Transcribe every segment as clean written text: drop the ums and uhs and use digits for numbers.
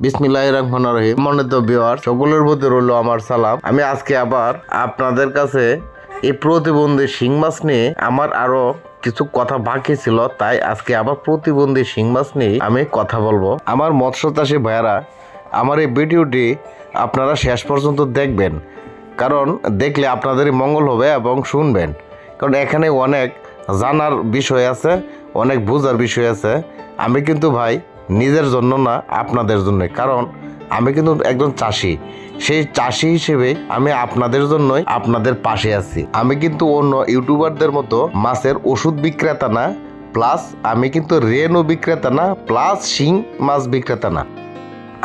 বিসমিল্লাহির রহমানির রহিম। সম্মানিত ভিউয়ার সকলের প্রতি রইল আমার সালাম। আমি আজকে আবার আপনাদের কাছে এই প্রতিবন্ধী শিং মাছ নিয়ে আমার আরো কিছু কথা বাকি ছিল, তাই আজকে আবার প্রতিবন্ধী শিং মাছ নিয়ে আমি কথা বলবো। আমার মৎস্য চাষী ভাইয়ারা, আমার এই ভিডিওটি আপনারা শেষ পর্যন্ত দেখবেন, কারণ দেখলে আপনাদেরই মঙ্গল হবে এবং শুনবেন, কারণ এখানে অনেক জানার বিষয় আছে, অনেক বোঝার বিষয় আছে। আমি কিন্তু ভাই নিজের জন্য না, আপনাদের জন্য, কারণ আমি কিন্তু একজন চাষি। সেই চাষি হিসেবে আমি আপনাদের জন্যই আপনাদের পাশে আছি। আমি কিন্তু অন্য ইউটিউবারদের মতো মাছের ওষুধ বিক্রেতা না, প্লাস আমি কিন্তু রেনু বিক্রেতা না, প্লাস শিং মাছ বিক্রেতা না।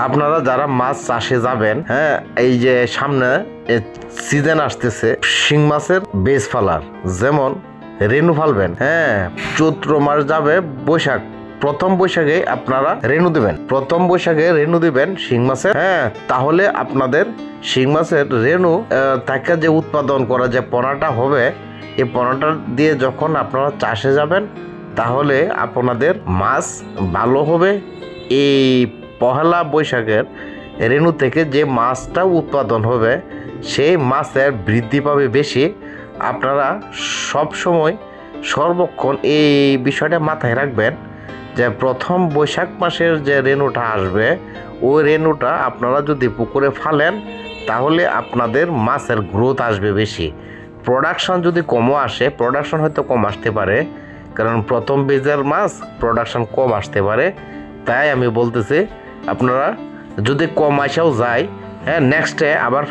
আপনারা যারা মাছ চাষে যাবেন, হ্যাঁ, এই যে সামনে সিজন আসতেছে শিং মাছের বেজ ফালার, যেমন রেনু ফালবেন, হ্যাঁ, চৈত্র মাস যাবে বৈশাখ, প্রথম বৈশাখে আপনারা রেনু দিবেন, প্রথম বৈশাখে রেনু দিবেন শিং মাছের, হ্যাঁ, তাহলে আপনাদের শিং মাছের রেনু থেকে যে উৎপাদন করা যে পোনাটা হবে, এই পোনাটা দিয়ে যখন আপনারা চাষে যাবেন, তাহলে আপনাদের মাছ ভালো হবে। এই পহেলা বৈশাখের রেনু থেকে যে মাছটা উৎপাদন হবে, সেই মাছের বৃদ্ধি পাবে বেশি। আপনারা সব সময় সর্বক্ষণ এই বিষয়টা মাথায় রাখবেন যে প্রথম বৈশাখ মাসের যে রেনুটা আসবে, ওই রেনুটা আপনারা যদি পুকুরে ফালেন, তাহলে আপনাদের মাছের গ্রোথ আসবে বেশি। প্রোডাকশন যদি কমও আসে, প্রোডাকশন হয়তো কম আসতে পারে, কারণ প্রথম বীজের মাছ প্রোডাকশন কম আসতে পারে। তাই আমি বলতেছি, আপনারা যদি কম আসাও যায়, হ্যাঁ, নেক্সটে আবার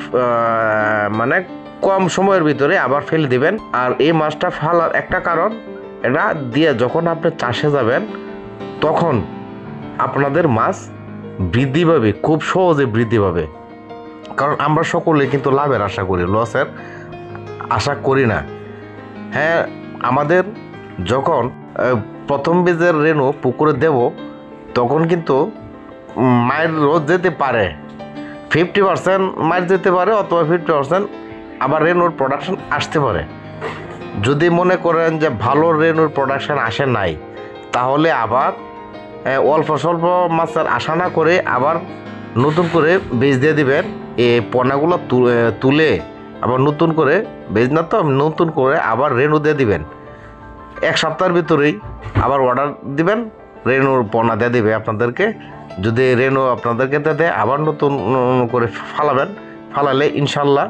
মানে কম সময়ের ভিতরে আবার ফেলে দিবেন। আর এই মাছটা ফালার একটা কারণ, এটা দিয়ে যখন আপনি চাষে যাবেন, তখন আপনাদের মাছ বৃদ্ধি পাবে, খুব সহজে বৃদ্ধি পাবে। কারণ আমরা সকলে কিন্তু লাভের আশা করি, লসের আশা করি না। হ্যাঁ, আমাদের যখন প্রথম বীজের রেনু পুকুরে দেব, তখন কিন্তু মায়ের রোদ যেতে পারে, 50% মায়ের যেতে পারে, অথবা 50% আবার রেনুর প্রোডাকশন আসতে পারে। যদি মনে করেন যে ভালো রেনুর প্রোডাকশন আসে নাই, তাহলে আবার অল্প স্বল্প মাছের আশা না করে আবার নতুন করে বীজ দিয়ে দিবেন। এই পোনাগুলো তুলে আবার নতুন করে বীজ, না তো নতুন করে আবার রেনু দিয়ে দিবেন। এক সপ্তাহের ভিতরেই আবার অর্ডার দিবেন, রেনুর পোনা দিয়ে দিবে আপনাদেরকে। যদি রেনু আপনাদেরকে দেয়, আবার নতুন করে ফালাবেন, ফালালে ইনশাল্লাহ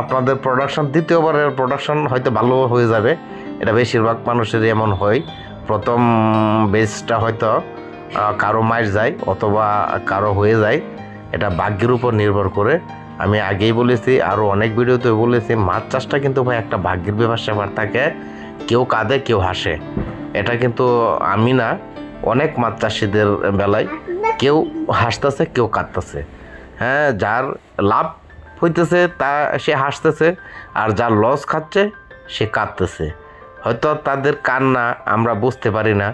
আপনাদের প্রোডাকশন, দ্বিতীয়বারের প্রোডাকশন হয়তো ভালো হয়ে যাবে। এটা বেশিরভাগ মানুষেরই এমন হয়, প্রথম বেজটা হয়তো কারো মাইর যায় অথবা কারো হয়ে যায়, এটা ভাগ্যের উপর নির্ভর করে। আমি আগেই বলেছি, আরও অনেক ভিডিওতে বলেছি, মাছ চাষটা কিন্তু ভাই একটা ভাগ্যের ব্যাপার থাকে। কেউ কাঁদে, কেউ হাসে, এটা কিন্তু আমি না, অনেক মাছ চাষিদের বেলায় কেউ হাসতেছে, কেউ কাঁদতেছে। হ্যাঁ, যার লাভ হইতেছে তা সে হাসতেছে, আর যার লস খাচ্ছে সে কাঁদতেছে। হয়তো তাদের কান্না আমরা বুঝতে পারি না,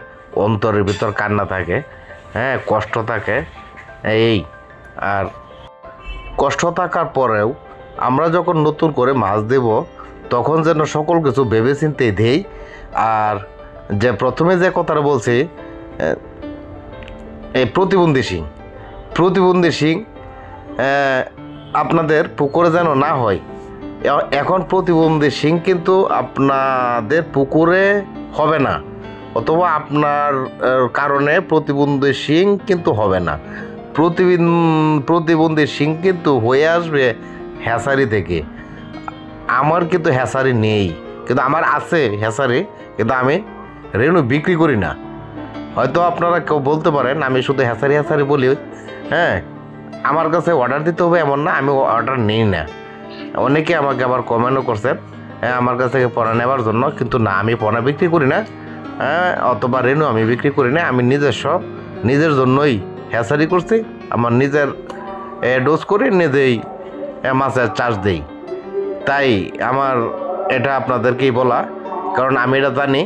অন্তরের ভিতর কান্না থাকে, হ্যাঁ, কষ্ট থাকে। এই আর কষ্ট থাকার পরেও আমরা যখন নতুন করে মাছ দেব, তখন যেন সকল কিছু ভেবে চিন্তে দেই। আর যে প্রথমে যে কথাটা বলছি, এই প্রতিবন্ধী শিং আপনাদের পুকুরে যেন না হয়। এখন প্রতিবন্ধী শিং কিন্তু আপনাদের পুকুরে হবে না, অথবা আপনার কারণে প্রতিবন্ধী শিং কিন্তু হবে না। প্রতিবন্ধী শিং কিন্তু হয়ে আসবে হ্যাচারি থেকে। আমার কিন্তু হ্যাচারি নেই, কিন্তু আমার আছে হ্যাচারি, কিন্তু আমি রেনু বিক্রি করি না। হয়তো আপনারা কেউ বলতে পারেন আমি শুধু হ্যাচারি বলি, হ্যাঁ, আমার কাছে অর্ডার দিতে হবে এমন না, আমি অর্ডার নিই না। অনেকে আমাকে আবার কমেন্টও করছেন, হ্যাঁ, আমার কাছ থেকে পোনা নেওয়ার জন্য, কিন্তু না, আমি পোনা বিক্রি করি না, হ্যাঁ, অথবা রেনু আমি বিক্রি করি না। আমি নিজের জন্যই হ্যাচারি করছি, আমার নিজের ডোজ করে নিজেই মাছের চাষ দেই। তাই আমার এটা আপনাদেরকেই বলা, কারণ আমি এটা জানি।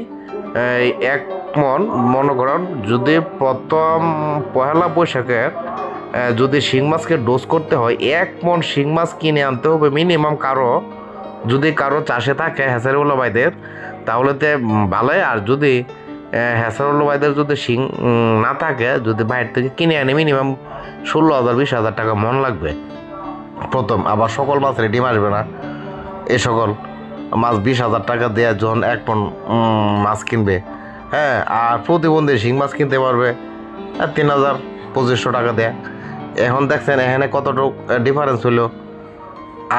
এক মন মনে করেন, যদি প্রথম পহেলা বৈশাখের যদি শিং মাছকে ডোজ করতে হয়, 1 মন শিং মাছ কিনে আনতে হবে মিনিমাম। যদি কারো চাষে থাকে হ্যাচারিওয়ালা ভাইদের, তাহলে তো ভালোই। আর যদি হ্যাসারুল্লাহ ভাইদের যদি শিং না থাকে, যদি বাইরে থেকে কিনে আনে মিনিমাম 16,000-20,000 টাকা মন লাগবে প্রথম। আবার সকল মাছ রেডিম আসবে না। এই সকল মাছ 20,000 টাকা দেওয়া যখন 1 পন মাছ কিনবে, হ্যাঁ, আর প্রতিবন্ধী শিং মাছ কিনতে পারবে 3,000-2,500 টাকা দেয়া। এখন দেখছেন এখানে কতটুকু ডিফারেন্স হইলো।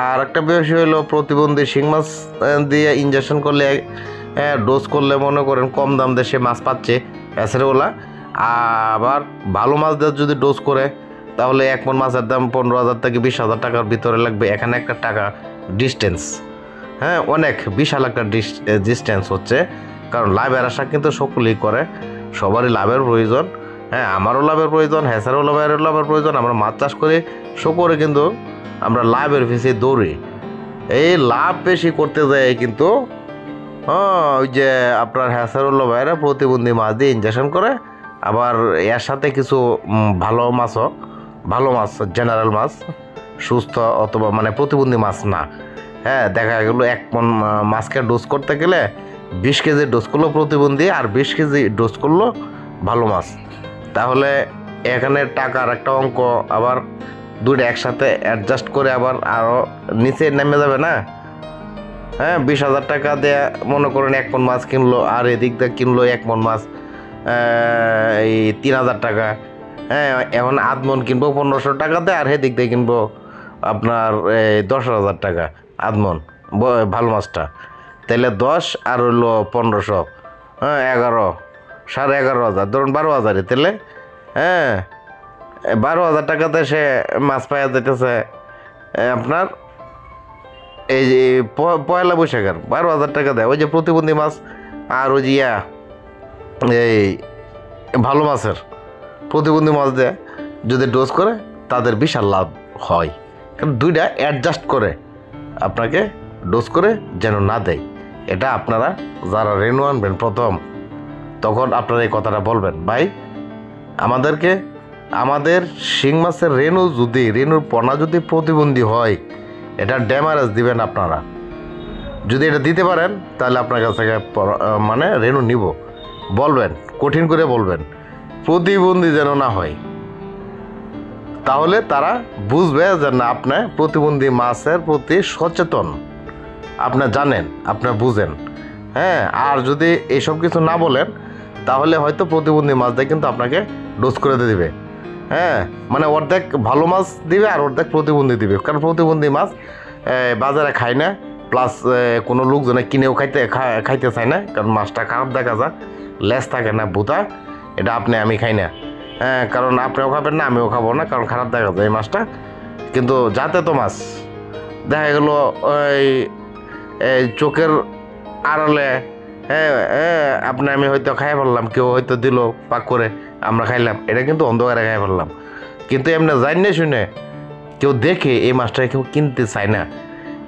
আর একটা বিষয় হলো, প্রতিবন্ধী শিং মাছ দিয়ে ইনজেকশন করলে, ডোজ করলে মনে করেন কম দাম দিয়ে সে মাছ পাচ্ছে হ্যাসারিওয়ালা। আবার ভালো মাছ দিয়ে যদি ডোজ করে তাহলে 1 মণ মাছের দাম 15,000 থেকে 20,000 টাকার ভিতরে লাগবে। এখানে একটা টাকা ডিস্টেন্স, হ্যাঁ, অনেক বিশাল একটা ডিস্টেন্স হচ্ছে। কারণ লাভের আশা কিন্তু সকলেই করে, সবারই লাভের প্রয়োজন। হ্যাঁ, আমারও লাভের প্রয়োজন, হ্যাসারও লাভের প্রয়োজন। আমরা মাছ চাষ করি, সকলে কিন্তু আমরা লাভের পিছিয়ে দৌড়ি। এই লাভ বেশি করতে যায় কিন্তু ওই যে আপনার হ্যাসারুল্লাহ ভাইরা প্রতিবন্ধী মাছ দিয়ে ইনজেকশন করে। আবার এর সাথে কিছু ভালো মাছ জেনারেল মাছ, সুস্থ অথবা মানে প্রতিবন্ধী মাছ না, হ্যাঁ, দেখা গেলো 1 মণ মাছকে ডোজ করতে গেলে 20 কেজি ডোজ করলো প্রতিবন্ধী, আর 20 কেজি ডোজ করলো ভালো মাছ। তাহলে এখানে টাকার একটা অঙ্ক আবার দুইটা একসাথে অ্যাডজাস্ট করে আবার আরও নিচে নেমে যাবে না। হ্যাঁ, 20,000 টাকা দেয়া মনে করেন 1 মণ মাছ কিনলো, আর এদিক দিয়ে কিনলো 1 মণ মাছ এই 3,000 টাকা। হ্যাঁ, এখন আধ মণ কিনবো 1,500 টাকা দেয়, আর সেদিক দিয়ে কিনবো আপনার 10,000 টাকা আধ মণ ভালো মাছটা। তাহলে 10 আর হইলো 1,500, হ্যাঁ, 11, 11,500, ধরুন 12,000। তাহলে হ্যাঁ, 12,000 টাকাতে সে মাছ পাওয়া যেতেছে আপনার এই যে পয়লা বৈশাখের 12,000 টাকা দেয়। ওই যে প্রতিবন্ধী মাছ আর ওই যে এই ভালো মাছের প্রতিবন্ধী মাছ দেয় যদি ডোজ করে, তাদের বিশাল লাভ হয়। কারণ দুইটা অ্যাডজাস্ট করে আপনাকে ডোজ করে যেন না দেয়। এটা আপনারা যারা রেনু আনবেন প্রথম, তখন আপনারা এই কথাটা বলবেন, ভাই আমাদেরকে আমাদের শিং মাছের রেনুর পোনা যদি প্রতিবন্ধী হয়, এটা ড্যামারেজ দিবেন আপনারা। যদি এটা দিতে পারেন তাহলে আপনার কাছ থেকে মানে রেনু নিব, বলবেন, কঠিন করে বলবেন, প্রতিবন্ধী যেন না হয়। তাহলে তারা বুঝবে যে না, আপনি প্রতিবন্ধী মাছের প্রতি সচেতন, আপনি জানেন, আপনি বুঝেন। হ্যাঁ, আর যদি এইসব কিছু না বলেন তাহলে হয়তো প্রতিবন্ধী মাছ দিয়ে কিন্তু আপনাকে ডোজ করে দিবে। হ্যাঁ, মানে অর্ধেক ভালো মাছ দিবে আর অর্ধেক প্রতিবন্ধী দিবে। কারণ প্রতিবন্ধী মাছ বাজারে খায় না, প্লাস কোনো লোকজনে কিনেও খাইতে চায় না। কারণ মাছটা খারাপ দেখা যায়, লেজ থাকে না, ভুতা। এটা আমি খাই না। হ্যাঁ, কারণ আপনিও খাবেন না, আমিও খাবো না, কারণ খারাপ দেখা যায় এই মাছটা। কিন্তু যাতে তো মাছ দেখা গেলো ওই চোখের আড়ালে, হ্যাঁ, আমি হয়তো খাই ফেললাম, কেউ হয়তো দিল পাক করে, আমরা খাইলাম, এটা কিন্তু অন্ধকারে খাই ফেললাম। কিন্তু এমনি জানিয়ে শুনে কেউ দেখে এই মাছটা কেউ কিনতে চায় না।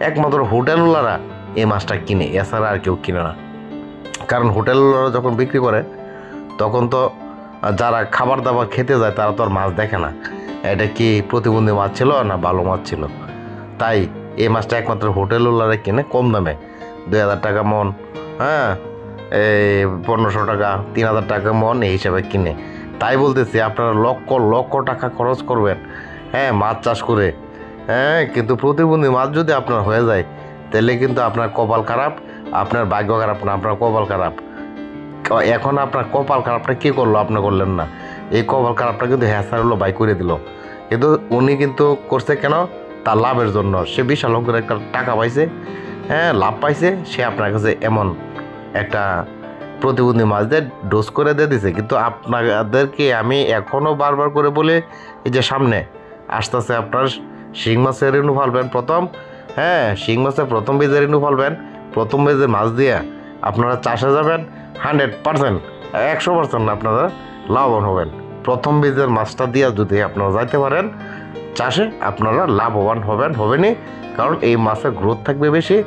একমাত্র হোটেলওয়ালারা এই মাছটা কিনে, এছাড়া আর কেউ কিনে না। কারণ হোটেলওয়ালারা যখন বিক্রি করে তখন তো যারা খাবার দাবার খেতে যায় তারা তো আর মাছ দেখে না এটা কি প্রতিবন্ধী মাছ ছিল না ভালো মাছ ছিল। তাই এই মাছটা একমাত্র হোটেলওয়ালারা কিনে কম দামে, 2,000 টাকা মন, হ্যাঁ, এই 1,500 টাকা, 3,000 টাকা মন, এই হিসাবে কিনে। তাই বলতেছি আপনারা লক্ষ লক্ষ টাকা খরচ করবেন, হ্যাঁ, মাছ চাষ করে, হ্যাঁ, কিন্তু প্রতিবন্ধী মাছ যদি আপনার হয়ে যায় তাহলে কিন্তু আপনার কপাল খারাপ, আপনার ভাগ্য খারাপ না, আপনার কপাল খারাপ। এখন আপনার কপাল খারাপটা কী করলো? আপনি করলেন না। এই কপাল খারাপটা কিন্তু হ্যাসারুল্লাহ ভাই করে দিল। কিন্তু উনি কিন্তু করছে কেন? তার লাভের জন্য। সে বিশাল অঙ্কের একটা টাকা পাইছে, হ্যাঁ, লাভ পাইছে, সে আপনার কাছে এমন একটা প্রতিবন্ধী মাছ দিয়ে ডোজ করে দিয়ে দিছে। কিন্তু আপনাদেরকে আমি এখনও বারবার করে বলে, এই যে সামনে আসতেছে আপনার শিং মাছের রেনু ফালবেন প্রথম, হ্যাঁ, শিং মাছের প্রথম বেজে রেনু ফালবেন, প্রথম বেজে মাছ দিয়ে আপনারা চাষে যাবেন, 100%, 100% আপনারা লাভবান হবেন। প্রথম বীজের মাছটা দিয়ে যদি আপনারা যাইতে পারেন চাষে, আপনারা লাভবান হবেনই। কারণ এই মাছের গ্রোথ থাকবে বেশি,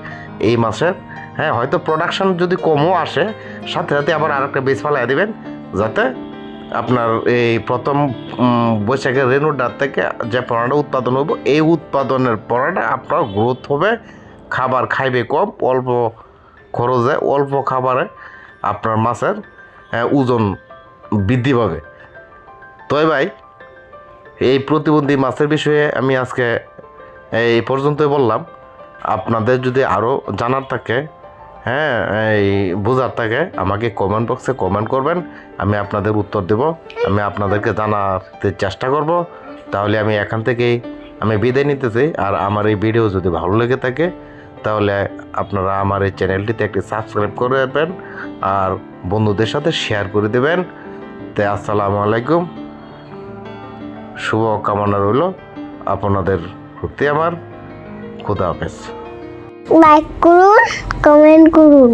এই মাছের, হ্যাঁ, হয়তো প্রোডাকশন যদি কমও আসে, সাথে সাথে আবার আর একটা বীজ ফালাই দেবেন, যাতে আপনার এই প্রথম বৈশাখের রেনুটার থেকে যে পোনাটা উৎপাদন হবো, এই উৎপাদনের পোনাটা আপনার গ্রোথ হবে, খাবার খাইবে কম, অল্প খরচে, অল্প খাবারে আপনার মাছের ওজন বৃদ্ধি পাবে। তবে ভাই এই প্রতিবন্ধী মাছের বিষয়ে আমি আজকে এই পর্যন্তই বললাম। আপনাদের যদি আরও জানার থাকে, হ্যাঁ, এই বোঝার থাকে, আমাকে কমেন্ট বক্সে কমেন্ট করবেন, আমি আপনাদের উত্তর দেব, আমি আপনাদেরকে জানাতে চেষ্টা করব। তাহলে আমি এখান থেকেই আমি বিদায় নিতেছি। আর আমার এই ভিডিও যদি ভালো লেগে থাকে তাহলে আপনারা আমার এই চ্যানেলটিতে একটি সাবস্ক্রাইব করে দেবেন আর বন্ধুদের সাথে শেয়ার করে দেবেন। তাই আসসালামু আলাইকুম, শুভ কামনা রইল আপনাদের প্রতি আমার। খুদা হাফেজ। লাইক করুন, কমেন্ট করুন।